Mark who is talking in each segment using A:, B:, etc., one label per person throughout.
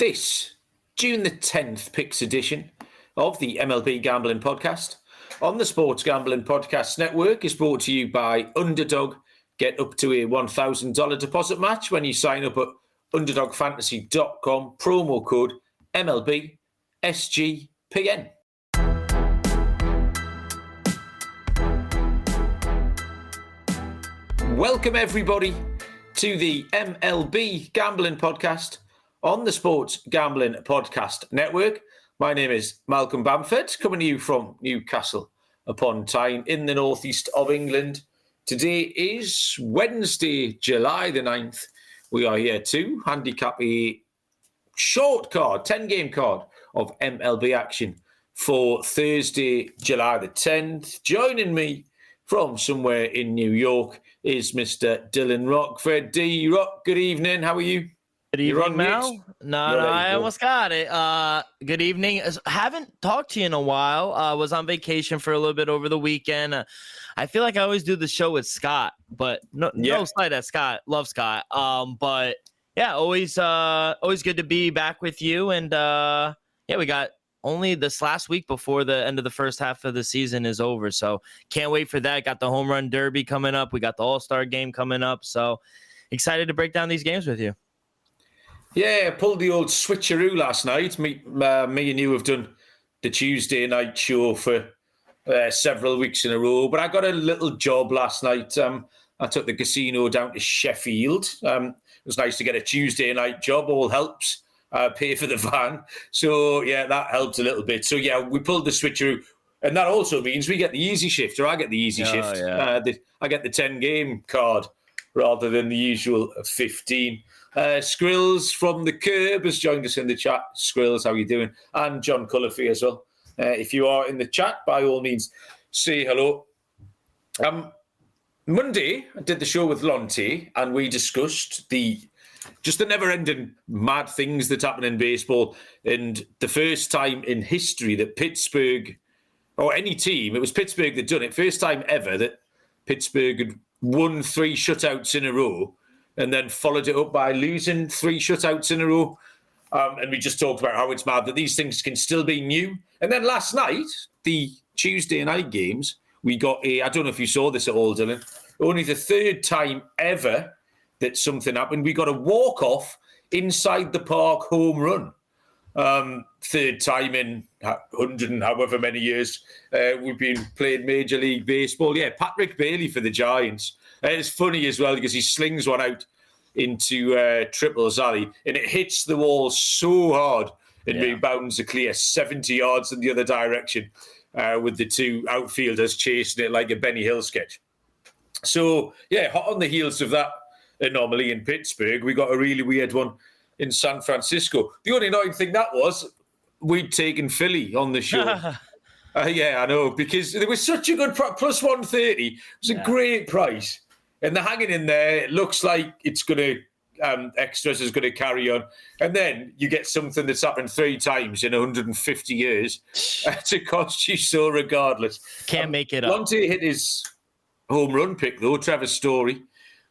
A: This June the 10th picks edition of the MLB Gambling Podcast on the Sports Gambling Podcast Network is brought to you by Underdog. Get up to a $1,000 deposit match when you sign up at underdogfantasy.com, promo code MLB SGPN. Welcome everybody to the MLB Gambling Podcast on the Sports Gambling Podcast Network. My name is Malcolm Bamford, coming to you from Newcastle upon Tyne in the northeast of England. Today is Wednesday, July the 9th. We are here to handicap a short card, 10-game card of MLB action for Thursday, July the 10th. Joining me from somewhere in New York is Mr. Dylan Rockford. D-Rock, good evening. How are you?
B: Good evening, Mal. No, I almost got it. Good evening. Haven't talked to you in a while. Was on vacation for a little bit over the weekend. I feel like I always do the show with Scott, but no slight at Scott. Love Scott. But yeah, always good to be back with you. And we got only this last week before the end of the first half of the season is over. So can't wait for that. Got the home run derby coming up. We got the All-Star game coming up. So excited to break down these games with you.
A: Yeah, I pulled the old switcheroo last night. Me and you have done the Tuesday night show for several weeks in a row. But I got a little job last night. I took the casino down to Sheffield. It was nice to get a Tuesday night job. All helps. Pay for the van. So, yeah, that helped a little bit. So, yeah, we pulled the switcheroo. And that also means we get the easy shift, or I get the easy shift.
B: Yeah.
A: I get the 10-game card rather than the usual 15. Skrills from the Curb has joined us in the chat. Skrills, how are you doing? And John Cullify as well. If you are in the chat, by all means, say hello. Monday, I did the show with Lonte, and we discussed the never-ending mad things that happen in baseball. And the first time in history that Pittsburgh, or any team, it was Pittsburgh that done it, first time ever that Pittsburgh had won 3 shutouts in a row and then followed it up by losing 3 shutouts in a row. And we just talked about how it's mad that these things can still be new. And then last night, the Tuesday night games, we got I don't know if you saw this at all, Dylan, only the 3rd time ever that something happened. We got a walk-off inside the park home run. 3rd time in 100 and however many years we've been playing Major League Baseball. Yeah, Patrick Bailey for the Giants. It's funny as well because he slings one out into Triples Alley and it hits the wall so hard and rebounds a clear 70 yards in the other direction with the 2 outfielders chasing it like a Benny Hill sketch. So, yeah, hot on the heels of that anomaly in Pittsburgh, we got a really weird one in San Francisco. The only annoying thing that was, we'd taken Philly on the show. Yeah, I know, because it was such a good plus 130. It was a great price. And they're hanging in there. It looks like it's going to, extras is going to carry on. And then you get something that's happened 3 times in 150 years to cost you so regardless.
B: Can't make it up.
A: Lonte hit his home run pick, though. Trevor Story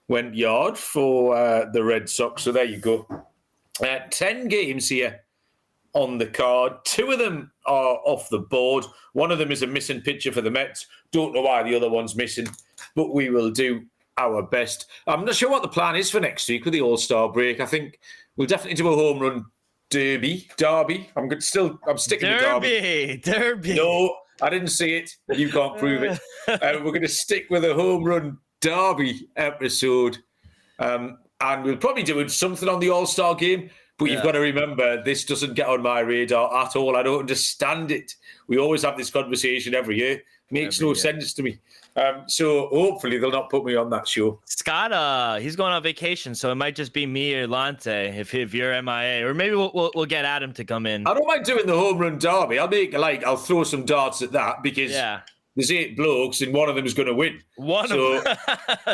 A: went yard for the Red Sox. So there you go. 10 games here on the card. 2 of them are off the board. One of them is a missing pitcher for the Mets. Don't know why the other one's missing, but we will do our best. I'm not sure what the plan is for next week with the All-Star break. I think we'll definitely do a home run derby. I'm sticking with Derby. No, I didn't see it. You can't prove it. We're going to stick with a home run derby episode. And we'll probably do something on the All-Star game. But you've got to remember, this doesn't get on my radar at all. I don't understand it. We always have this conversation every year. Makes no sense to me. So hopefully they'll not put me on that show.
B: Scott, he's going on vacation, so it might just be me or Lonte if you're MIA, or maybe we'll get Adam to come in.
A: I don't mind doing the home run derby. I'll throw some darts at that because there's 8 blokes and one of them is going to win.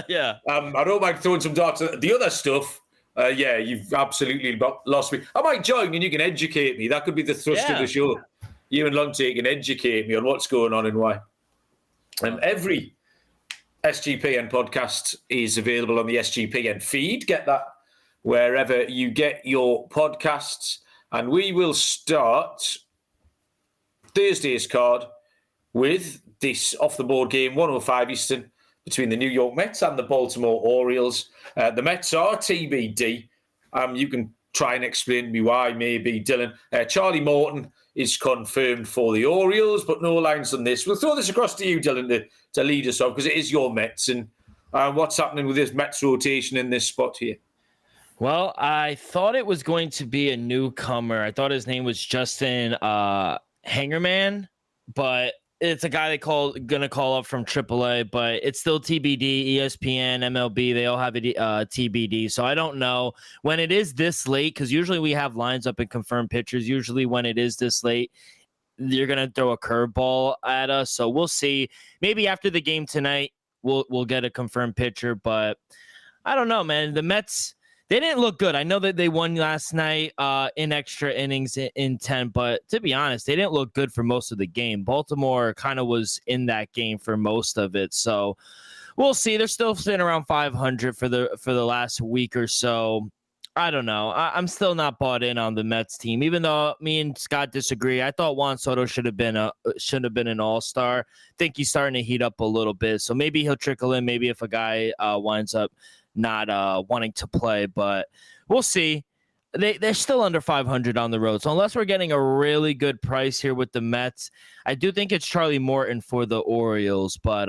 B: Yeah.
A: I don't mind throwing some darts at the other stuff. You've absolutely lost me. I might join and you can educate me. That could be the thrust of the show. You and Lonte can educate me on what's going on and why. Every SGPN podcast is available on the SGPN feed. Get that wherever you get your podcasts. And we will start Thursday's card with this off-the-board game, 1:05 Eastern, between the New York Mets and the Baltimore Orioles. The Mets are TBD. You can try and explain to me why, maybe, Dylan. Charlie Morton is confirmed for the Orioles, but no lines on this. We'll throw this across to you, Dylan, to lead us off, because it is your Mets. And what's happening with this Mets rotation in this spot here?
B: Well, I thought it was going to be a newcomer. I thought his name was Justin Hangerman, but it's a guy gonna call up from AAA, but it's still TBD. ESPN, MLB, they all have it TBD. So I don't know when it is this late, because usually we have lines up and confirmed pitchers. Usually when it is this late, you're gonna throw a curveball at us. So we'll see. Maybe after the game tonight, we'll get a confirmed pitcher. But I don't know, man. The Mets, they didn't look good. I know that they won last night in extra innings in 10, but to be honest, they didn't look good for most of the game. Baltimore kind of was in that game for most of it. So we'll see. They're still sitting around 500 for the last week or so. I don't know. I'm still not bought in on the Mets team, even though me and Scott disagree. I thought Juan Soto should have been an all-star. I think he's starting to heat up a little bit. So maybe he'll trickle in. Maybe if a guy winds up not wanting to play, but we'll see. They're still under 500 on the road. So unless we're getting a really good price here with the Mets, I do think it's Charlie Morton for the Orioles. But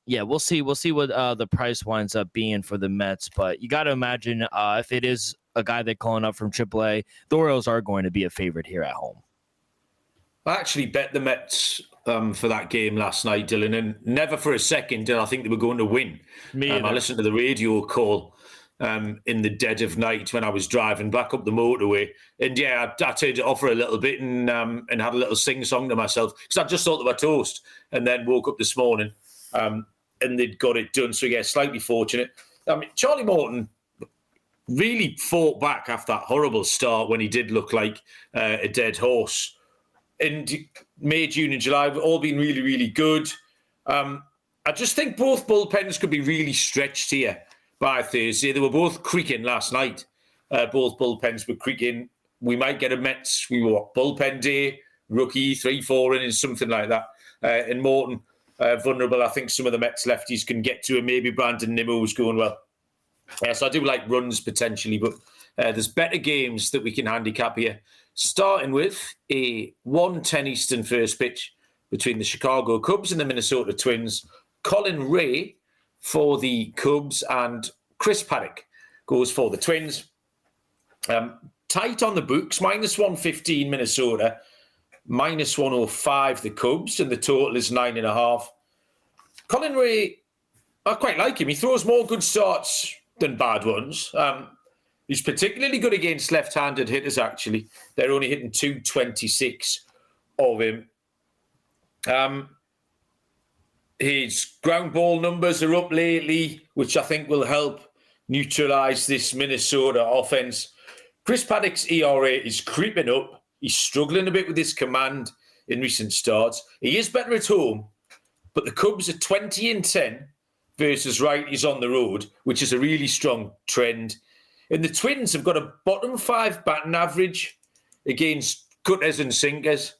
B: yeah, we'll see. We'll see what the price winds up being for the Mets. But you got to imagine if it is a guy they're calling up from AAA, the Orioles are going to be a favorite here at home.
A: I actually bet the Mets for that game last night, Dylan, and never for a second did I think they were going to win. I listened to the radio call in the dead of night when I was driving back up the motorway, and yeah, I turned it off for a little bit and had a little sing-song to myself, because I just thought they were toast, and then woke up this morning and they'd got it done. So yeah, slightly fortunate. I mean, Charlie Morton really fought back after that horrible start when he did look like a dead horse. And May, June and July have all been really, really good. I just think both bullpens could be really stretched here by Thursday. They were both creaking last night. Both bullpens were creaking. We might get a Mets bullpen day, rookie, 3-4 innings, something like that. And Morton, vulnerable. I think some of the Mets lefties can get to him. Maybe Brandon Nimmo's going well. So I do like runs potentially, but there's better games that we can handicap here. Starting with a 1:10 Eastern first pitch between the Chicago Cubs and the Minnesota Twins. Colin Ray for the Cubs and Chris Paddock goes for the Twins. Tight on the books, -115 Minnesota, -105 the Cubs, and the total is 9.5. Colin Ray, I quite like him. He throws more good starts than bad ones. He's particularly good against left-handed hitters, actually. They're only hitting 226 of him. His ground ball numbers are up lately, which I think will help neutralise this Minnesota offense. Chris Paddock's ERA is creeping up. He's struggling a bit with his command in recent starts. He is better at home, but the Cubs are 20-10 versus righties on the road, which is a really strong trend. And the Twins have got a bottom 5 batting average against cutters and sinkers.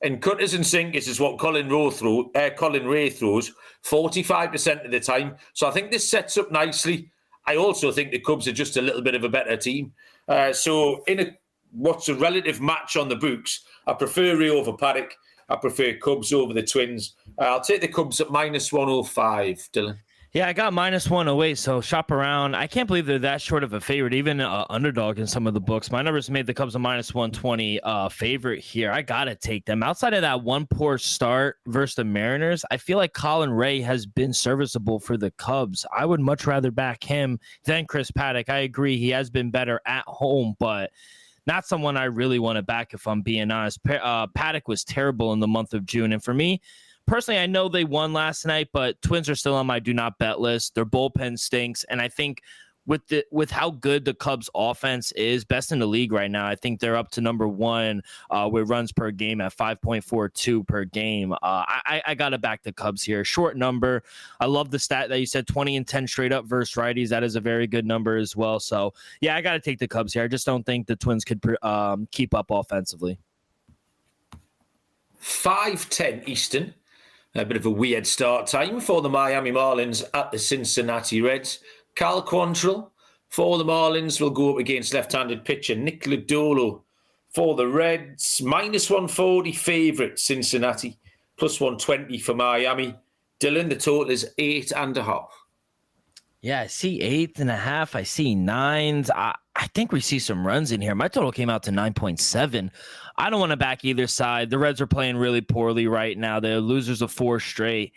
A: And cutters and sinkers is what Colin Ray throws 45% of the time. So I think this sets up nicely. I also think the Cubs are just a little bit of a better team. So in what's a relative match on the books, I prefer Ray over Paddock. I prefer Cubs over the Twins. I'll take the Cubs at -105, Dylan.
B: Yeah, I got -108, so shop around. I can't believe they're that short of a favorite, even underdog in some of the books. My numbers made the Cubs a -120 favorite here. I got to take them. Outside of that one poor start versus the Mariners, I feel like Colin Ray has been serviceable for the Cubs. I would much rather back him than Chris Paddock. I agree, he has been better at home, but not someone I really want to back if I'm being honest. Paddock was terrible in the month of June, and for me, personally, I know they won last night, but Twins are still on my do not bet list. Their bullpen stinks, and I think with how good the Cubs offense is, best in the league right now. I think they're up to number one with runs per game at 5.42 per game. I got to back the Cubs here. Short number. I love the stat that you said, 20-10 straight up versus righties. That is a very good number as well. So, yeah, I got to take the Cubs here. I just don't think the Twins could keep up offensively.
A: 5:10 Eastern. A bit of a weird start time for the Miami Marlins at the Cincinnati Reds. Cal Quantrill for the Marlins will go up against left-handed pitcher Nick Lodolo for the Reds. -140 favourite Cincinnati, +120 for Miami. Dylan, the total is 8.5.
B: Yeah, I see 8.5. I see 9s. I think we see some runs in here. My total came out to 9.7. I don't want to back either side. The Reds are playing really poorly right now. They're losers of 4 straight.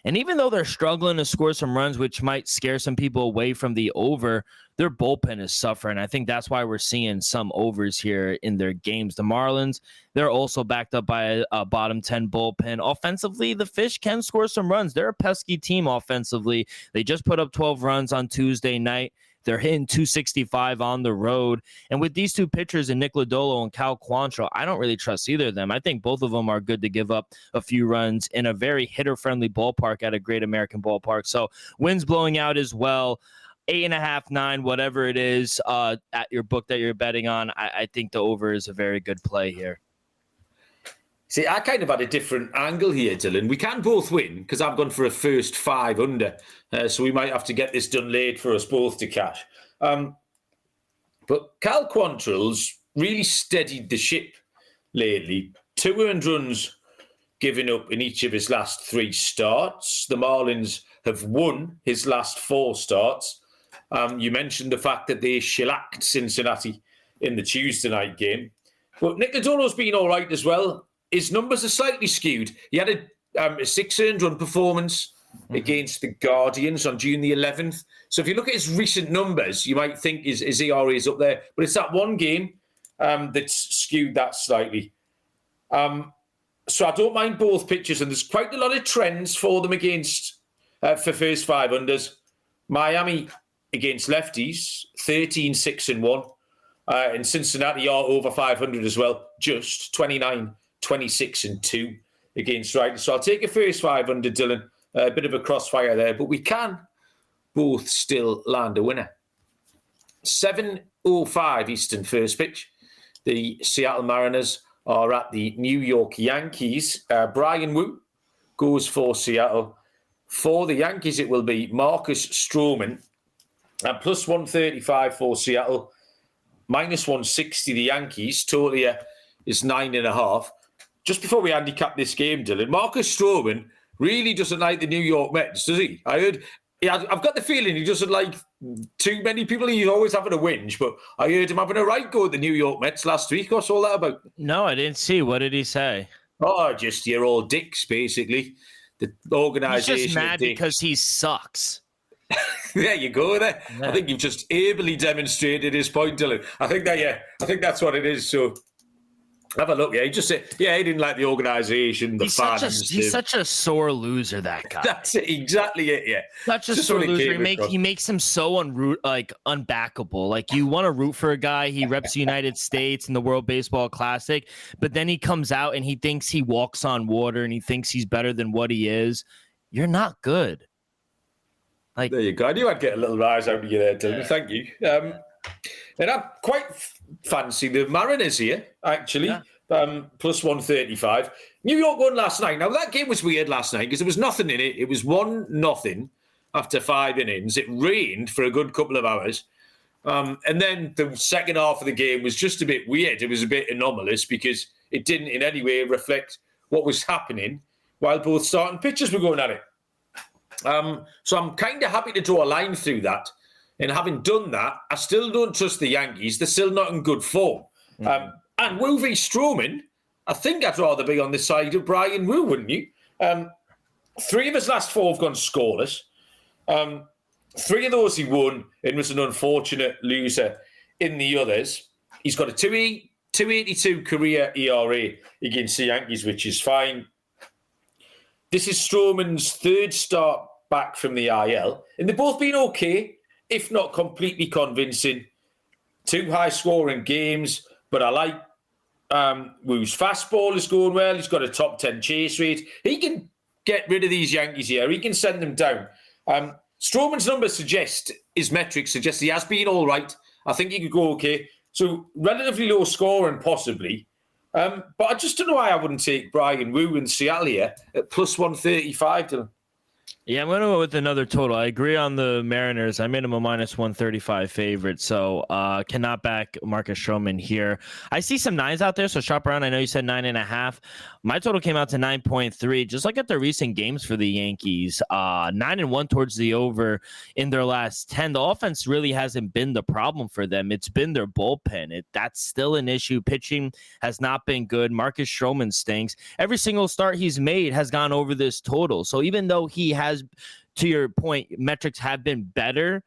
B: And even though they're struggling to score some runs, which might scare some people away from the over, their bullpen is suffering. I think that's why we're seeing some overs here in their games. The Marlins, they're also backed up by a bottom 10 bullpen. Offensively, the Fish can score some runs. They're a pesky team offensively. They just put up 12 runs on Tuesday night. They're hitting 265 on the road. And with these two pitchers in Nick Lodolo and Cal Quantrill, I don't really trust either of them. I think both of them are good to give up a few runs in a very hitter-friendly ballpark at a great American ballpark. So wins blowing out as well. 8.5, 9, whatever it is at your book that you're betting on. I think the over is a very good play here.
A: See, I kind of had a different angle here, Dylan. We can both win because I've gone for a first 5 under. So we might have to get this done late for us both to cash. But Cal Quantrill's really steadied the ship lately. 2 earned runs given up in each of his last 3 starts. The Marlins have won his last 4 starts. You mentioned the fact that they shellacked Cincinnati in the Tuesday night game. But Nick Lodolo's been all right as well. His numbers are slightly skewed. He had a 6 earned run performance against the Guardians on June the 11th. So if you look at his recent numbers, you might think his ERA is up there. But it's that one game that's skewed that slightly. So I don't mind both pitchers. And there's quite a lot of trends for them against, for first 5 unders. Miami against lefties, 13-6-1. And Cincinnati are over 500 as well, just 29-26-2 against righties. So I'll take a first 5 under, Dylan. A bit of a crossfire there, but we can both still land a winner. 7:05 Eastern first pitch. The Seattle Mariners are at the New York Yankees. Brian Wu goes for Seattle. For the Yankees, it will be Marcus Stroman. And +135 for Seattle. -160 the Yankees. Total here is 9.5. Just before we handicap this game, Dylan, Marcus Stroman really doesn't like the New York Mets, does he? I've got the feeling he doesn't like too many people. He's always having a whinge, but I heard him having a right go at the New York Mets last week. What's all that about?
B: No, I didn't see. What did he say?
A: Oh, just your old dicks, basically. The organisation.
B: He's just mad because he sucks.
A: There you go. There. Yeah. I think you've just ably demonstrated his point, Dylan. I think that's what it is. So have a look. Yeah, he just said, he didn't like the organisation, the fans.
B: He's such a sore loser, that guy.
A: That's exactly it. Yeah,
B: such a sore loser. He makes him so unbackable. Like, you want to root for a guy. He reps the United States in the World Baseball Classic, but then he comes out and he thinks he walks on water and he thinks he's better than what he is. You're not good. Like, there
A: you go. I knew I'd get a little rise out of you there, Dylan. Yeah. Thank you. And I quite fancy the Mariners here, actually. Yeah. +135. New York won last night. Now, that game was weird last night because there was nothing in it. It was 1-0 after 5 innings. It rained for a good couple of hours. And then the second half of the game was just a bit weird. It was a bit anomalous because it didn't in any way reflect what was happening while both starting pitchers were going at it. So I'm kind of happy to draw a line through that. And having done that, I still don't trust the Yankees. They're still not in good form. And Wu v. Stroman, I think I'd rather be on the side of Brian Wu, wouldn't you? 3 of his last 4 have gone scoreless. 3 of those he won and was an unfortunate loser in the others. He's got a 2.82 career ERA against the Yankees, which is fine. This is Stroman's 3rd start back from the IL, and they've both been okay. if not completely convincing. 2 high-scoring games, but I like Woo's fastball is going well. He's got a top 10 chase rate. He can get rid of these Yankees here. He can send them down. Stroman's numbers suggest, his metrics suggest he has been all right. I think he could go okay. So relatively low scoring, possibly. But I just don't know why I wouldn't take Brian Wu and Seattle here at plus 135 to them.
B: Yeah, I'm going to go with another total. I agree on the Mariners. I made them a minus 135 favorite, so cannot back Marcus Stroman here. I see some 9s out there, so shop around. I know you said 9.5. My total came out to 9.3. Just look at the recent games for the Yankees. 9-1 towards the over in their last 10. The offense really hasn't been the problem for them. It's been their bullpen. That's still an issue. Pitching has not been good. Marcus Stroman stinks. Every single start he's made has gone over this total. So even though he has, to your point, metrics have been better,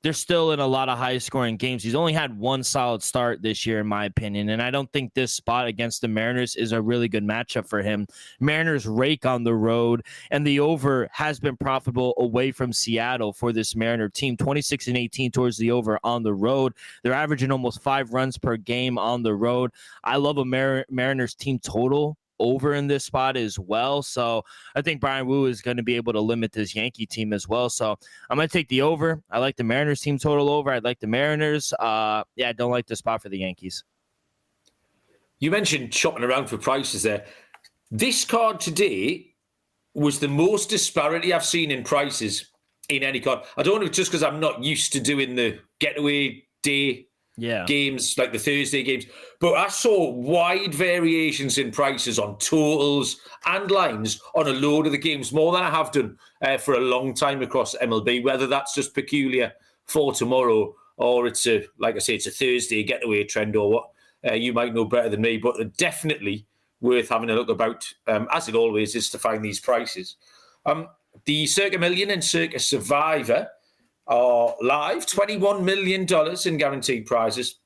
B: they're still in a lot of high-scoring games. He's only had one solid start this year, in my opinion, and I don't think this spot against the Mariners is a really good matchup for him. Mariners rake on the road, and the over has been profitable away from Seattle for this Mariner team. 26-18 towards the over on the road. They're averaging almost 5 runs per game on the road. I love a Mariners team total over in this spot as well. So I think Brian Wu is going to be able to limit this Yankee team as well. So I'm going to take the over. I like the Mariners team total over. I like the Mariners. I don't like the spot for the Yankees.
A: You mentioned shopping around for prices there. This card today was the most disparity I've seen in prices in any card. I don't know, just because I'm not used to doing the getaway day games, like the Thursday games. But I saw wide variations in prices on totals and lines on a load of the games, more than I have done for a long time across MLB, whether that's just peculiar for tomorrow or it's a Thursday getaway trend or what. You might know better than me, but definitely worth having a look about, as it always is, to find these prices. The Circa Million and Circa Survivor are live, $21 million in guaranteed prizes.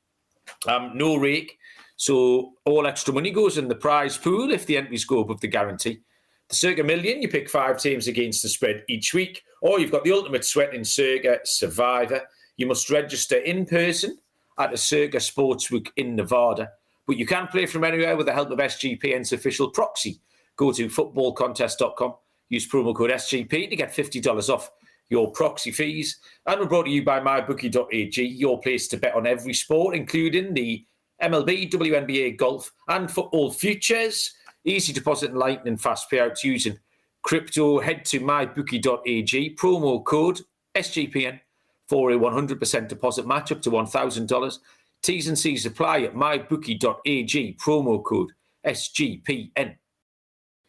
A: No rake, so all extra money goes in the prize pool if the entries go above the guarantee. The Circa Million, you pick 5 teams against the spread each week, or you've got the ultimate sweat in Circa Survivor. You must register in person at a Circa Sportsbook in Nevada, but you can play from anywhere with the help of SGPN's official proxy. Go to footballcontest.com, use promo code SGP to get $50 off your proxy fees. And we're brought to you by mybookie.ag, your place to bet on every sport, including the MLB, WNBA, golf, and football futures. Easy deposit and lightning fast payouts using crypto. Head to mybookie.ag, promo code SGPN for a 100% deposit match up to $1,000. T's and C's apply at mybookie.ag, promo code SGPN.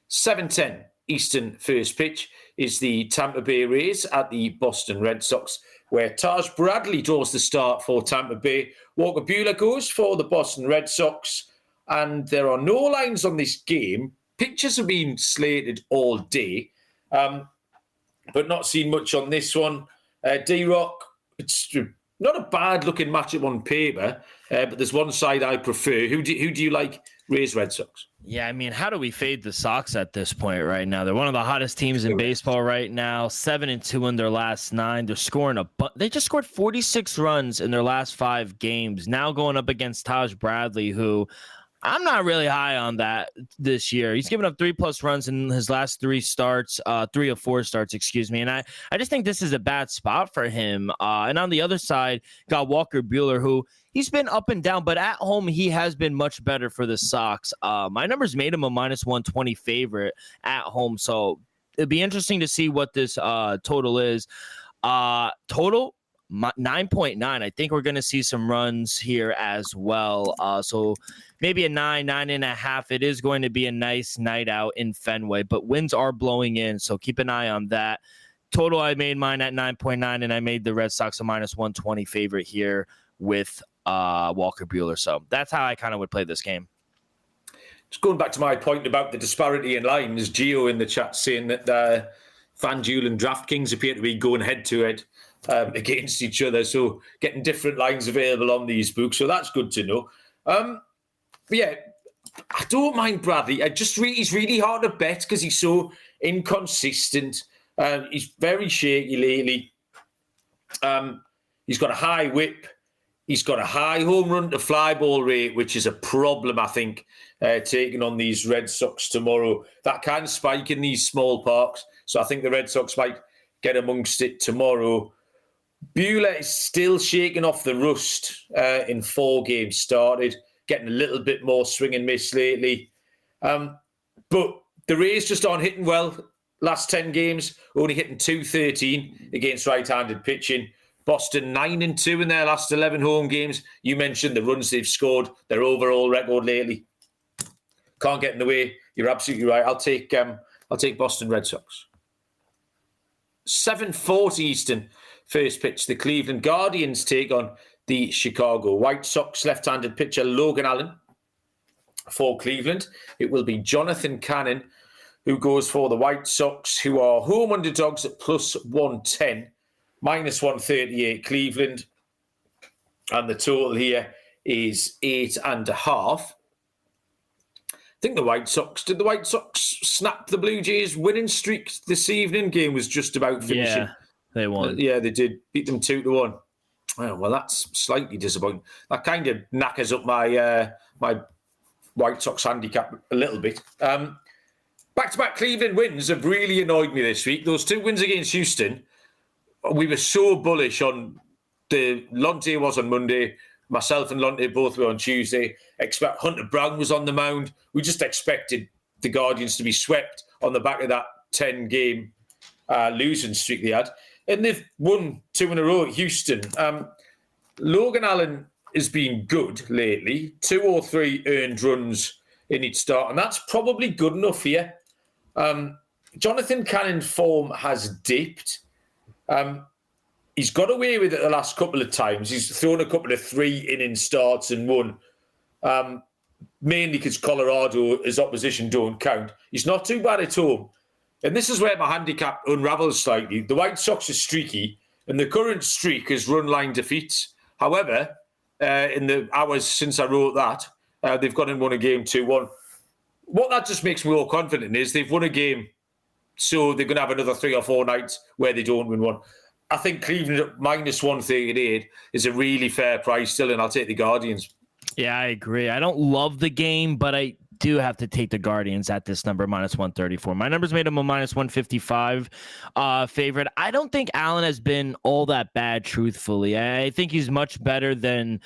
A: 7:10 Eastern first pitch is the Tampa Bay Rays at the Boston Red Sox, where Taj Bradley draws the start for Tampa Bay. Walker Buehler goes for the Boston Red Sox, and there are no lines on this game. Pitchers have been slated all day, but not seen much on this one. D-Rock, it's not a bad-looking matchup on paper, but there's one side I prefer. Who do you like? Rays, Red Sox.
B: Yeah, I mean, how do we fade the Sox at this point right now? They're one of the hottest teams in baseball right now. 7-2 in their last 9. They're scoring they just scored 46 runs in their last 5 games. Now going up against Taj Bradley, who I'm not really high on that this year. He's given up 3+ runs in his last 3 starts, 3 of 4 starts, excuse me. And I just think this is a bad spot for him. And on the other side, got Walker Buehler, who he's been up and down, but at home, he has been much better for the Sox. My numbers made him a minus 120 favorite at home. So it'd be interesting to see what this total is. Total 9.9. I think we're going to see some runs here as well. So maybe a 9.5. It is going to be a nice night out in Fenway, but winds are blowing in, so keep an eye on that. Total, I made mine at 9.9, and I made the Red Sox a minus 120 favorite here with Walker Buehler. So that's how I kind of would play this game.
A: Just going back to my point about the disparity in lines, Gio in the chat saying that FanDuel and DraftKings appear to be going head-to-head against each other, so getting different lines available on these books, so that's good to know. But yeah, I don't mind Bradley. He's really hard to bet because he's so inconsistent. He's very shaky lately. He's got a high whip. He's got a high home run to fly ball rate, which is a problem, I think, taking on these Red Sox tomorrow. That can spike in these small parks. So I think the Red Sox might get amongst it tomorrow. Buehler is still shaking off the rust in 4 games started, getting a little bit more swing and miss lately. But the Rays just aren't hitting well. Last 10 games, only hitting .213 against right-handed pitching. Boston 9-2 in their last 11 home games. You mentioned the runs they've scored, their overall record lately. Can't get in the way. You're absolutely right. I'll take Boston Red Sox. 7:40 Eastern, first pitch. The Cleveland Guardians take on the Chicago White Sox. Left-handed pitcher Logan Allen for Cleveland. It will be Jonathan Cannon who goes for the White Sox, who are home underdogs at +110, -138 Cleveland. And the total here is 8.5. I think the White Sox snap the Blue Jays winning streak this evening? Game was just about finishing.
B: Yeah, they won.
A: Yeah, they did. Beat them 2-1. Oh, well, that's slightly disappointing. That kind of knackers up my my White Sox handicap a little bit. Back-to-back Cleveland wins have really annoyed me this week. Those 2 wins against Houston, we were so bullish on the Lonte was on Monday. Myself and Lonte both were on Tuesday. Hunter Brown was on the mound. We just expected the Guardians to be swept on the back of that 10-game losing streak they had. And they've won 2 in a row at Houston. Logan Allen has been good lately. 2 or 3 earned runs in each start. And that's probably good enough here. Jonathan Cannon's form has dipped. He's got away with it the last couple of times. He's thrown a couple of 3-inning starts and won. Mainly because Colorado, his opposition, don't count. He's not too bad at home. And this is where my handicap unravels slightly. The White Sox are streaky, and the current streak is run-line defeats. However, in the hours since I wrote that, they've gone and won a game 2-1. What that just makes me more confident is they've won a game, so they're going to have another 3 or 4 nights where they don't win one. I think Cleveland at -138 is a really fair price still, and I'll take the Guardians.
B: Yeah, I agree. I don't love the game, but I do have to take the Guardians at this number, -134. My numbers made them a -155 favorite. I don't think Allen has been all that bad, truthfully. I think he's much better than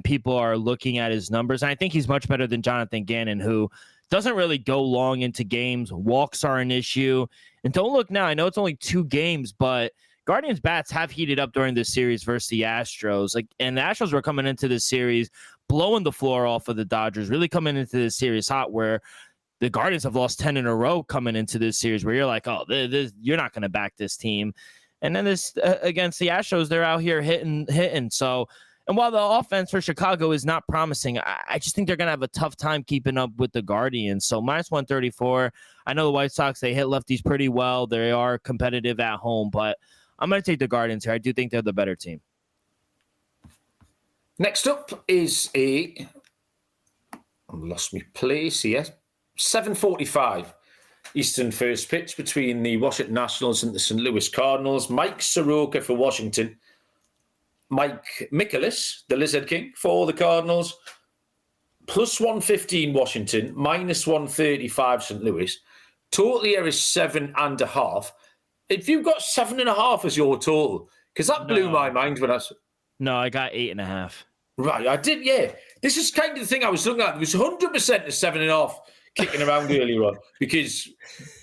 B: people are looking at his numbers. And I think he's much better than Jonathan Gannon, who doesn't really go long into games. Walks are an issue. And don't look now. I know it's only 2 games, but Guardians bats have heated up during this series versus the Astros. And the Astros were coming into this series blowing the floor off of the Dodgers, really coming into this series hot, where the Guardians have lost 10 in a row coming into this series, where you're like, oh, you're not going to back this team. And then this against the Astros, they're out here hitting. So, and while the offense for Chicago is not promising, I just think they're going to have a tough time keeping up with the Guardians. So -134. I know the White Sox, they hit lefties pretty well. They are competitive at home, but I'm going to take the Guardians here. I do think they're the better team.
A: Next up is I've lost my place here. 7:45 Eastern first pitch between the Washington Nationals and the St. Louis Cardinals. Mike Soroka for Washington. Mike Mikolas, the Lizard King, for the Cardinals. +115 Washington, -135 St. Louis. Total here is 7.5. If you've got 7.5 as your total, because that blew my mind when I...
B: No, I got 8.5.
A: Right, I did, yeah. This is kind of the thing I was looking at. It was 100% a 7.5 kicking around earlier on, because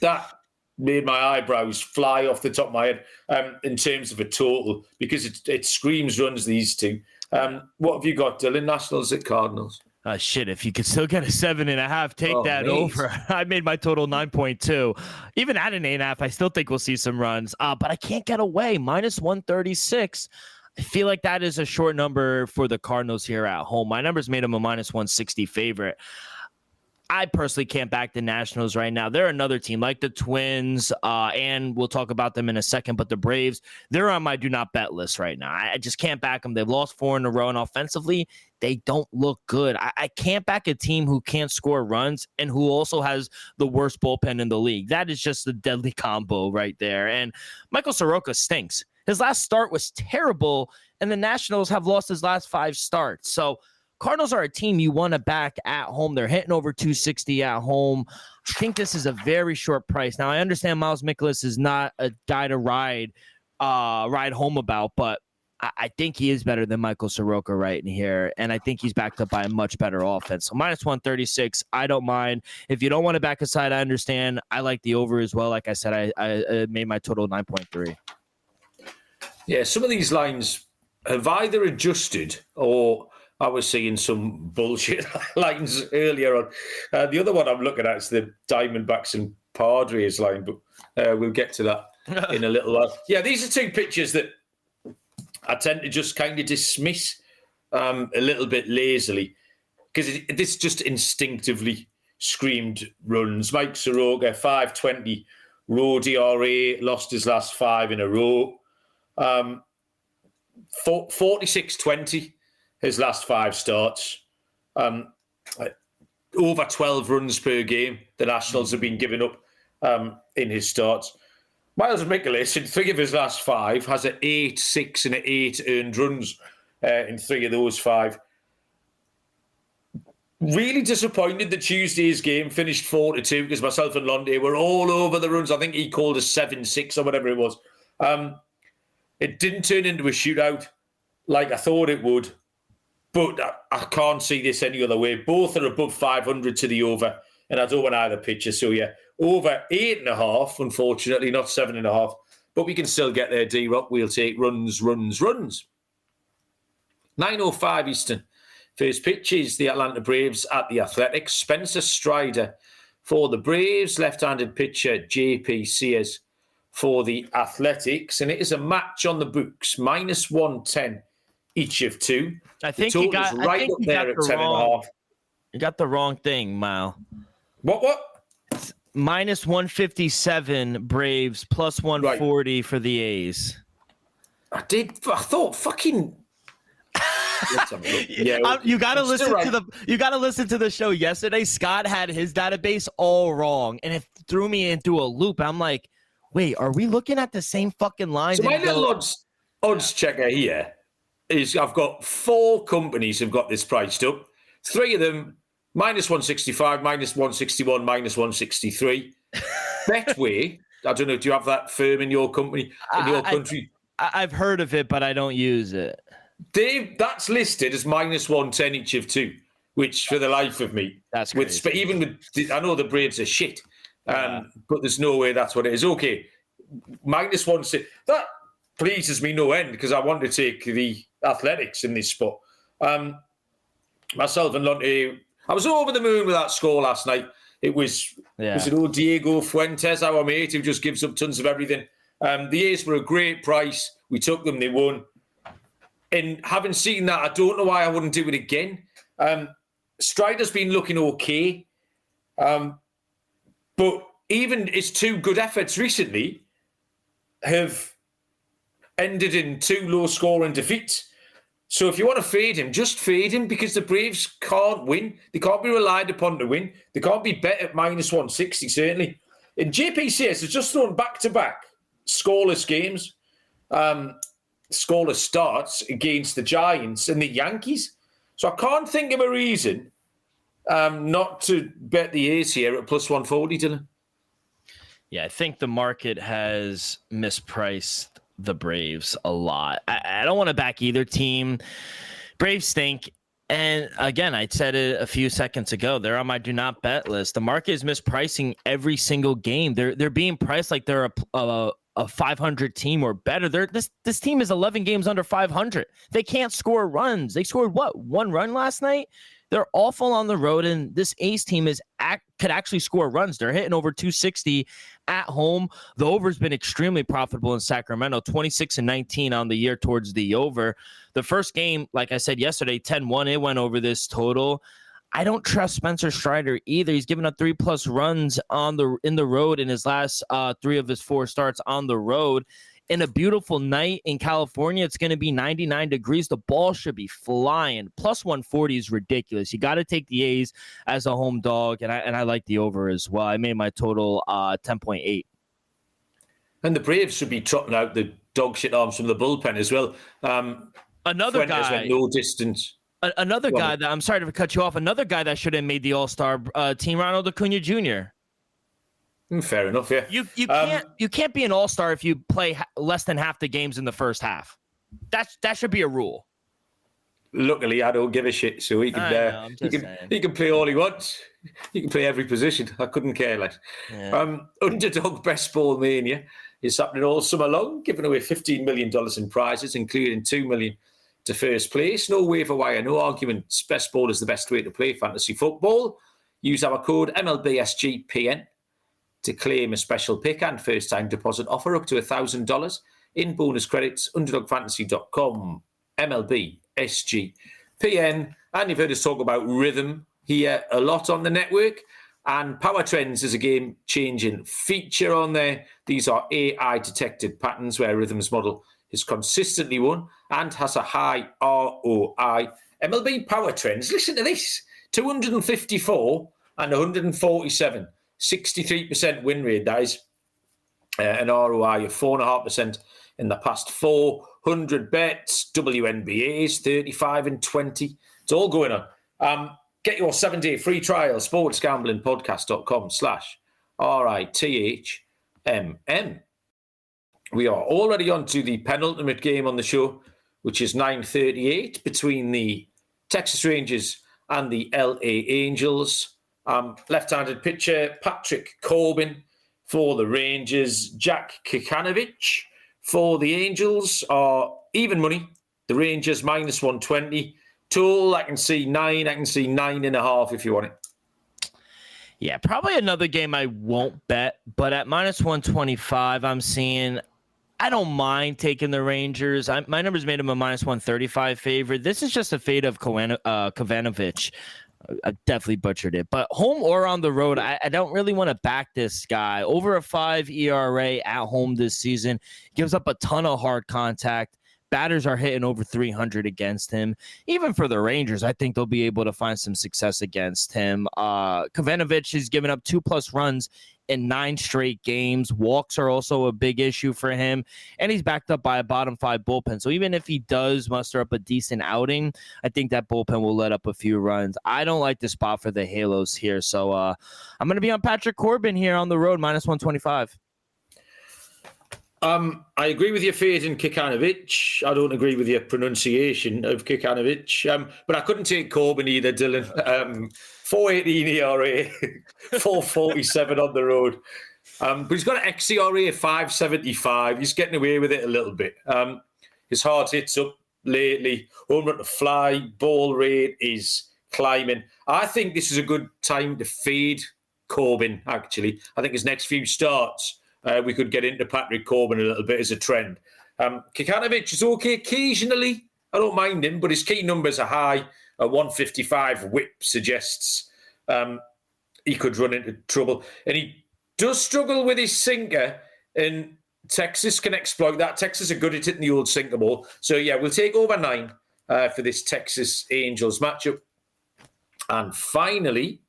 A: that made my eyebrows fly off the top of my head in terms of a total, because it screams runs, these two. What have you got, Dylan? Nationals at Cardinals?
B: Shit, if you could still get a 7.5, take that over. I made my total 9.2. Even at an 8.5, I still think we'll see some runs. But I can't get away. -136. I feel like that is a short number for the Cardinals here at home. My numbers made them a -160 favorite. I personally can't back the Nationals right now. They're another team like the Twins, and we'll talk about them in a second, but the Braves, they're on my do not bet list right now. I just can't back them. They've lost 4 in a row, and offensively, they don't look good. I can't back a team who can't score runs and who also has the worst bullpen in the league. That is just a deadly combo right there. And Michael Soroka stinks. His last start was terrible, and the Nationals have lost his last 5 starts. So Cardinals are a team you want to back at home. They're hitting over 260 at home. I think this is a very short price. Now, I understand Miles Mikolas is not a guy to ride home about, but I think he is better than Michael Soroka right in here, and I think he's backed up by a much better offense. So minus 136, I don't mind. If you don't want to back a side, I understand. I like the over as well. Like I said, I made my total 9.3.
A: Yeah, some of these lines have either adjusted or I was seeing some bullshit lines earlier on. The other one I'm looking at is the Diamondbacks and Padres line, but we'll get to that in a little while. Yeah, these are 2 pitchers that I tend to just kind of dismiss a little bit lazily because this just instinctively screamed runs. Mike Soroka, 5.20, raw DRA, lost his last 5 in a row. 46.20, his last 5 starts. Over 12 runs per game the Nationals have been giving up in his starts. Miles Mikolas, in 3 of his last 5, has an 8, 6, and an 8 earned runs in 3 of those 5. Really disappointed that Tuesday's game finished 4-2 because myself and Londe were all over the runs. I think he called a 7-6 or whatever it was. It didn't turn into a shootout like I thought it would, but I can't see this any other way. Both are above 500 to the over, and I don't want either pitcher. So, yeah, over 8.5, unfortunately, not 7.5. But we can still get there, D-Rock. We'll take runs. 9:05 Eastern. First pitch is the Atlanta Braves at the Athletics. Spencer Strider for the Braves. Left-handed pitcher J.P. Sears for the Athletics. And it is a match on the books. minus 110 each of 2.
B: I think you got
A: right up there at 10.5.
B: You got the wrong thing, Mal.
A: What?
B: Minus 157 Braves, plus 140 for the A's.
A: I thought fucking.
B: Yeah, you gotta listen to the show yesterday. Scott had his database all wrong, and it threw me into a loop. I'm like, wait, are we looking at the same fucking lines?
A: So my little odds checker here is I've got 4 companies who've got this priced up. 3 of them minus 165, minus 161, minus 163. Betway, I don't know, do you have that firm in your company, in your country?
B: I've heard of it, but I don't use it.
A: Dave, that's listed as minus 110 each of 2, which for the life of me,
B: that's crazy.
A: Even with, I know the Braves are shit, but there's no way that's what it is. Okay, minus 160. That pleases me no end because I want to take the Athletics in this spot. Myself and Lonte, I was over the moon with that score last night. It was it old Diego Fuentes, our mate, who just gives up tons of everything. The A's were a great price. We took them, they won. And having seen that, I don't know why I wouldn't do it again. Strider's been looking okay. But even his 2 good efforts recently have ended in 2 low-scoring defeats. So if you want to fade him, just fade him because the Braves can't win. They can't be relied upon to win. They can't be bet at minus 160, certainly. And JPCS has just thrown back-to-back scoreless games, scoreless starts against the Giants and the Yankees. So I can't think of a reason not to bet the A's here at plus 140, Dylan.
B: Yeah, I think the market has mispriced the Braves a lot. I don't want to back either team. Braves stink. And again, I said it a few seconds ago. They're on my do not bet list. The market is mispricing every single game. They're being priced like they're a 500 team or better. This team is 11 games under 500. They can't score runs. They scored 1 run last night. They're awful on the road, and this A's team could actually score runs. They're hitting over 260 at home. The over's been extremely profitable in Sacramento, 26-19 on the year towards the over. The first game, like I said yesterday, 10-1, it went over this total. I don't trust Spencer Strider either. He's given up 3+ runs in the road in his last 3 of his 4 starts on the road. In a beautiful night in California, it's going to be 99 degrees. The ball should be flying. Plus 140 is ridiculous. You got to take the A's as a home dog, and I like the over as well. I made my total 10.8.
A: And the Braves should be trotting out the dog shit arms from the bullpen as well.
B: Another
A: Fuentes
B: guy.
A: went no distance.
B: Another guy that, I'm sorry to cut you off, another guy that should have made the All-Star team, Ronald Acuna Jr.
A: Fair enough, yeah.
B: You can't be an All-Star if you play less than half the games in the first half. That should be a rule.
A: Luckily, I don't give a shit, so he can he can play all he wants. He can play every position. I couldn't care less. Yeah. Underdog Best Ball Mania is happening all summer long, giving away $15 million in prizes, including $2 million to first place. No waiver wire, no arguments. Best Ball is the best way to play fantasy football. Use our code MLB SGPN to claim a special pick and first-time deposit offer up to $1,000 in bonus credits. UnderdogFantasy.com. MLB SGPN. And you've heard us talk about rhythm here a lot on the network. And Power Trends is a game-changing feature on there. These are AI-detected patterns where Rhythm's model has consistently won and has a high ROI. MLB Power Trends, listen to this, 254 and 147, 63% win rate, that is. An ROI of 4.5% in the past 400 bets. WNBAs, 35 and 20. It's all going on. Get your 7-day free trial, sportsgamblingpodcast.com/RITHMM. We are already on to the penultimate game on the show, which is 9:38 between the Texas Rangers and the LA Angels. Left-handed pitcher, Patrick Corbin for the Rangers. Jack Kikanovich for the Angels are even money. The Rangers minus 120. Tool, I can see 9. I can see 9.5 if you want it.
B: Yeah, probably another game I won't bet, but at minus 125, I'm seeing, I don't mind taking the Rangers. My numbers made him a minus 135 favorite. This is just a fade of Kavanovich. I definitely butchered it. But home or on the road, I don't really want to back this guy. Over a 5 ERA at home this season. Gives up a ton of hard contact. Batters are hitting over 300 against him. Even for the Rangers, I think they'll be able to find some success against him. Kavanovich has given up 2+ runs in 9 straight games. Walks are also a big issue for him, and he's backed up by a bottom 5 bullpen. So even if he does muster up a decent outing, I think that bullpen will let up a few runs. I don't like the spot for the Halos here, so I'm going to be on Patrick Corbin here on the road, minus 125.
A: I agree with your fate in Kikanovich. I don't agree with your pronunciation of Kikanovich. But I couldn't take Corbin either, Dylan. 4.18 ERA, 4.47 on the road. But he's got an xERA of 5.75. He's getting away with it a little bit. His hard hits up lately. Home run to fly. Ball rate is climbing. I think this is a good time to fade Corbin, actually. I think his next few starts, we could get into Patrick Corbin a little bit as a trend. Kikanovich is okay occasionally. I don't mind him, but his key numbers are high. A 155 whip suggests he could run into trouble. And he does struggle with his sinker, and Texas can exploit that. Texas are good at hitting the old sinker ball. So, yeah, we'll take over 9 for this Texas Angels matchup. And finally,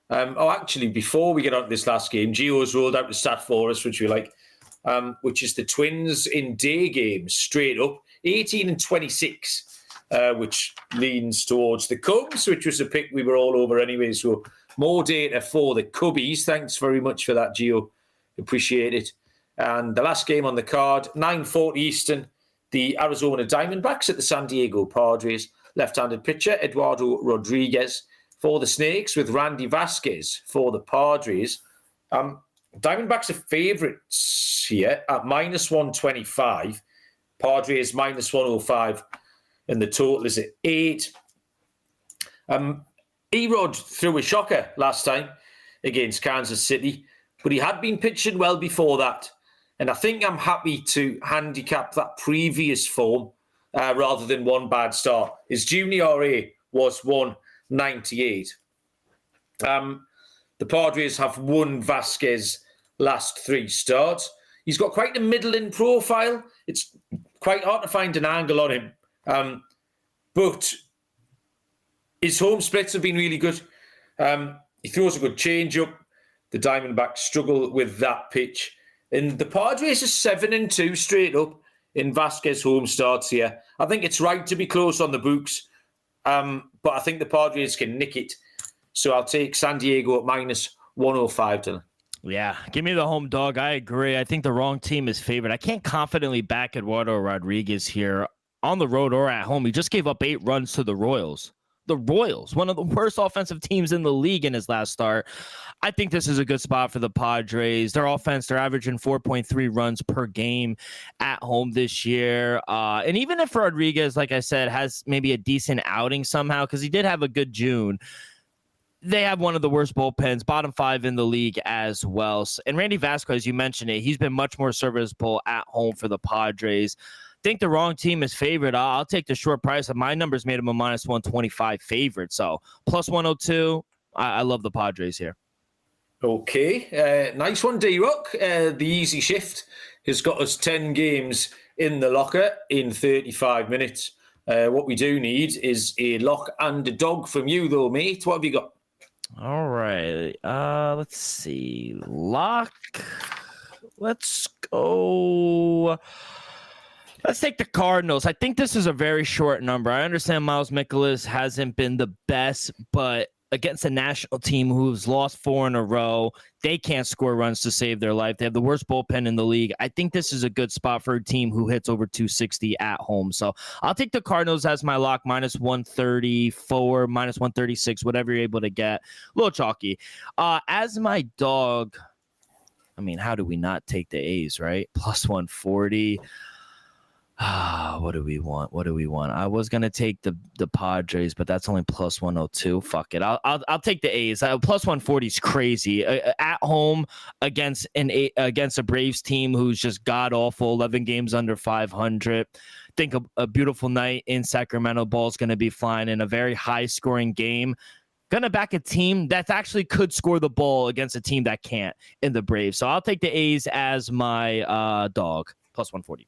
A: actually, before we get on to this last game, Gio's rolled out the stat for us, which we like, which is the Twins in day games, straight up, 18 and 26, which leans towards the Cubs, which was a pick we were all over anyway. So more data for the Cubbies. Thanks very much for that, Gio. Appreciate it. And the last game on the card, 9:40 Eastern, the Arizona Diamondbacks at the San Diego Padres. Left-handed pitcher, Eduardo Rodriguez for the Snakes, with Randy Vasquez for the Padres. Diamondbacks are favourites here at minus 125. Padres minus 105. And the total is at 8. Erod threw a shocker last time against Kansas City, but he had been pitching well before that. And I think I'm happy to handicap that previous form rather than one bad start. His junior ERA was 1.98. The Padres have won Vasquez last 3 starts. He's got quite a middling profile. It's quite hard to find an angle on him. But his home splits have been really good. He throws a good changeup. The Diamondbacks struggle with that pitch. And the Padres are 7-2 straight up in Vasquez home starts here. I think it's right to be close on the books, but I think the Padres can nick it. So I'll take San Diego at -105 tonight.
B: Yeah, give me the home dog. I agree. I think the wrong team is favored. I can't confidently back Eduardo Rodriguez here on the road or at home. He just gave up 8 runs to the Royals. The Royals, one of the worst offensive teams in the league in his last start. I think this is a good spot for the Padres. Their offense, they're averaging 4.3 runs per game at home this year. And even if Rodriguez, like I said, has maybe a decent outing somehow, because he did have a good June, they have one of the worst bullpens, bottom 5 in the league as well. And Randy Vasquez, you mentioned it, he's been much more serviceable at home for the Padres. Think the wrong team is favored. I'll take the short price. My numbers made him a -125 favorite. So +102. I love the Padres here.
A: Okay. Nice one, D-Rock. The easy shift has got us 10 games in the locker in 35 minutes. What we do need is a lock and a dog from you, though, mate. What have you got?
B: All right. Let's see. Lock. Let's go. Let's take the Cardinals. I think this is a very short number. I understand Miles Mikolas hasn't been the best, but against a national team who's lost 4 in a row, they can't score runs to save their life. They have the worst bullpen in the league. I think this is a good spot for a team who hits over 260 at home. So I'll take the Cardinals as my lock, -134, -136, whatever you're able to get. A little chalky. As my dog, I mean, how do we not take the A's, right? +140. What do we want? I was gonna take the Padres, but that's only +102. Fuck it. I'll take the A's. +140 is crazy. At home against a Braves team who's just god awful. 11 games under 500. Think a beautiful night in Sacramento. Ball's gonna be flying in a very high scoring game. Gonna back a team that actually could score the ball against a team that can't in the Braves. So I'll take the A's as my dog. +140.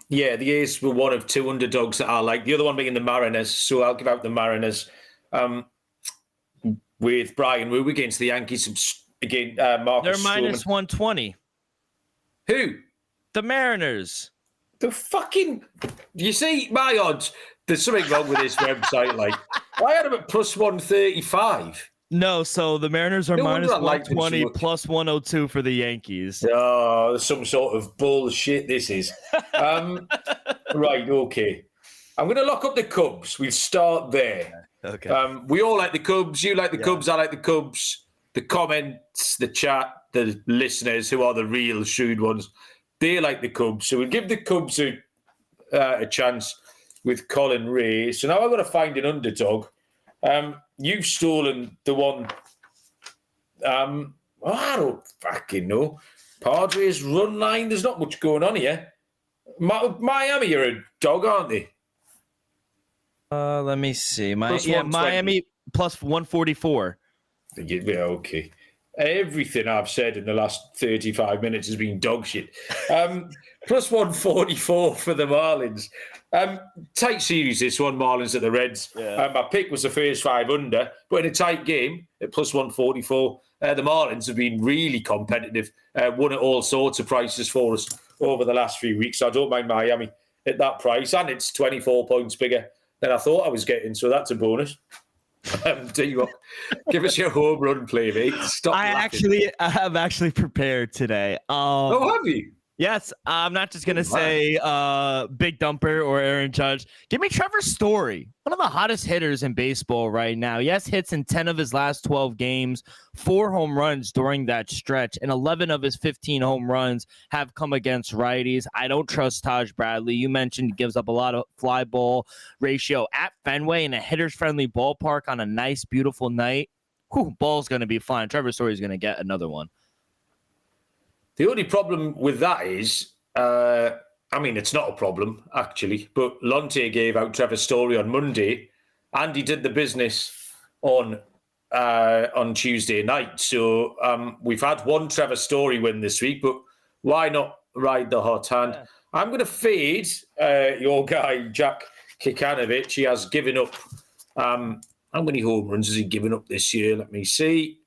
A: Yeah, the A's were one of 2 underdogs that I like. The other one being the Mariners, so I'll give out the Mariners with Brian Wu against the Yankees. Again, Marcus
B: They're
A: Stroman.
B: -120.
A: Who?
B: The Mariners.
A: The fucking... You see, my odds, there's something wrong with this website. Like, I had them at +135.
B: No, so the Mariners are -120, +102 for the Yankees.
A: Oh, some sort of bullshit this is. Right, okay. I'm going to lock up the Cubs. We'll start there.
B: Okay.
A: We all like the Cubs. You like the Cubs. I like the Cubs. The comments, the chat, the listeners, who are the real shrewd ones, they like the Cubs. So we'll give the Cubs a chance with Colin Ray. So now I've got to find an underdog. You've stolen the one. I don't fucking know. Padres run line. There's not much going on here. Miami are a dog, aren't they?
B: Let me see. Miami +144.
A: Yeah, okay. Everything I've said in the last 35 minutes has been dog shit. +144 for the Marlins. Tight series, this one, Marlins at the Reds.
B: Yeah.
A: My pick was the first 5 under, but in a tight game at +144, the Marlins have been really competitive, won at all sorts of prices for us over the last few weeks. So I don't mind Miami at that price, and it's 24 points bigger than I thought I was getting, so that's a bonus. Give us your home run play, mate. Stop laughing.
B: I have actually prepared today.
A: Have you?
B: Yes, I'm not just gonna say Big Dumper or Aaron Judge. Give me Trevor Story, one of the hottest hitters in baseball right now. Yes, hits in 10 of his last 12 games, 4 home runs during that stretch, and 11 of his 15 home runs have come against righties. I don't trust Taj Bradley. You mentioned he gives up a lot of fly ball ratio at Fenway in a hitter's-friendly ballpark on a nice, beautiful night. Ball's gonna be flying. Trevor Story's gonna get another one.
A: The only problem with that is, it's not a problem, actually, but Lonte gave out Trevor Story on Monday, and he did the business on Tuesday night. So we've had one Trevor Story win this week, but why not ride the hot hand? Yeah. I'm going to fade your guy, Jack Kikanovich. He has given up. How many home runs has he given up this year? Let me see.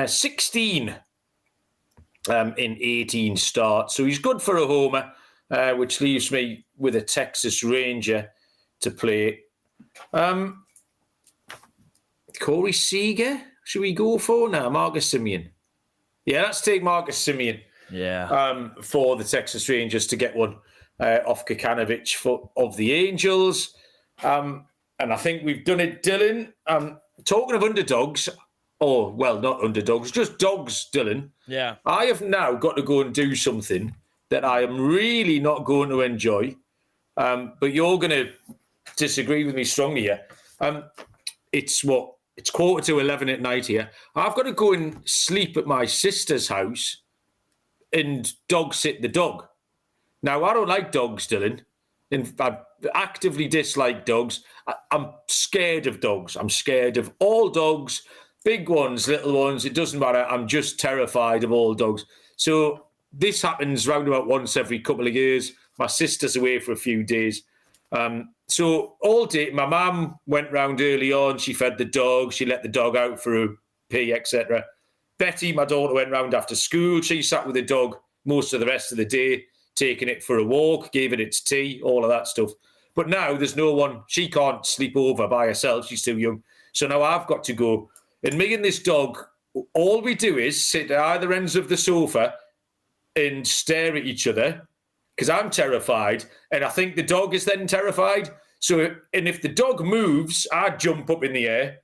A: 16. In 18 starts. So he's good for a homer. which leaves me with a Texas Ranger to play. Corey Seager, should we go for now? Marcus Semien. Yeah, let's take Marcus Semien.
B: Yeah.
A: For the Texas Rangers to get one off Kikanovich of the Angels. And I think we've done it, Dylan. Talking of underdogs, not underdogs, just dogs, Dylan.
B: Yeah.
A: I have now got to go and do something that I am really not going to enjoy. But you're going to disagree with me strongly here. It's 11:15 at night here. I've got to go and sleep at my sister's house and dog sit the dog. Now, I don't like dogs, Dylan. I actively dislike dogs. I'm scared of dogs. I'm scared of all dogs, big ones, little ones. It doesn't matter. I'm just terrified of all dogs. So this happens round about once every couple of years. My sister's away for a few days. So all day, my mum went round early on. She fed the dog. She let the dog out for a pee, etc. Betty, my daughter, went round after school. She sat with the dog most of the rest of the day, taking it for a walk, gave it its tea, all of that stuff. But now there's no one. She can't sleep over by herself. She's too young. So now I've got to go. And me and this dog, all we do is sit at either ends of the sofa and stare at each other because I'm terrified. And I think the dog is then terrified. So, and if the dog moves, I jump up in the air.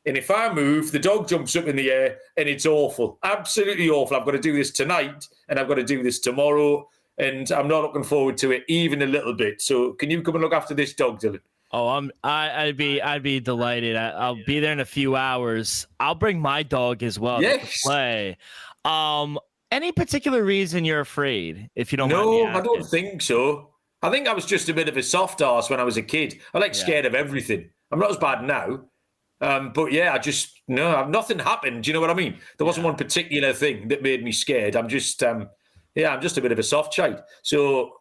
A: And if I move, the dog jumps up in the air and it's awful. Absolutely awful. I've got to do this tonight and I've got to do this tomorrow. And I'm not looking forward to it even a little bit. So can you come and look after this dog, Dylan?
B: Oh, I'd be delighted. I'll be there in a few hours. I'll bring my dog as well to play. Any particular reason you're afraid, if you don't mind me asking?
A: No, I don't think so. I think I was just a bit of a soft arse when I was a kid. I scared of everything. I'm not as bad now. But yeah, nothing happened. Do you know what I mean? There wasn't one particular thing that made me scared. I'm just a bit of a soft child. So,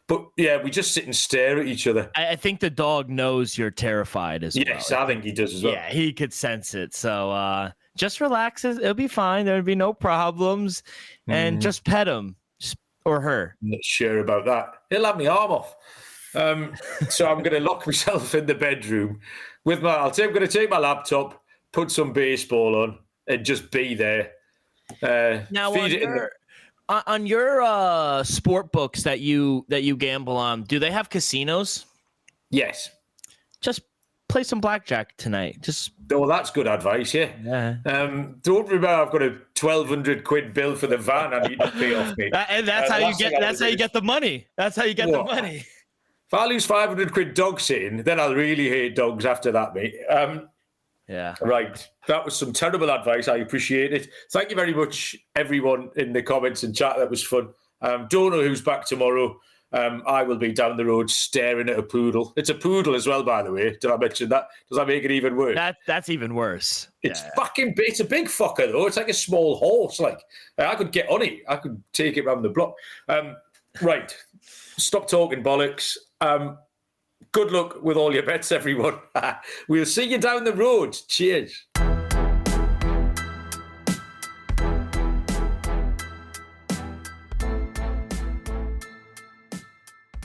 A: but yeah, we just sit and stare at each other.
B: I think the dog knows you're terrified as well.
A: Yes, I think he does as well.
B: Yeah, he could sense it. So just relax. It'll be fine. There'll be no problems. And just pet him or her.
A: I'm not sure about that. He'll have my arm off. So I'm going to lock myself in the bedroom with I'm going to take my laptop, put some baseball on, and just be there.
B: Now, on your sport books that you gamble on, do they have casinos?
A: Yes.
B: Just play some blackjack tonight.
A: Oh, that's good advice. Yeah. Don't remember, I've got a 1,200 quid bill for the van I need to pay off me.
B: And that's how you get. That's how you get the money. That's how you get the money.
A: If I lose 500 quid dog sitting, then I'll really hate dogs after that, mate.
B: Yeah.
A: Right. That was some terrible advice. I appreciate it. Thank you very much, everyone in the comments and chat. That was fun. Don't know who's back tomorrow. I will be down the road staring at a poodle. It's a poodle as well, by the way. Did I mention that? Does that make it even worse?
B: That's even worse.
A: It's it's a big fucker, though. It's like a small horse. Like, I could get on it. I could take it around the block. Right. Stop talking bollocks. Good luck with all your bets, everyone. We'll see you down the road. Cheers.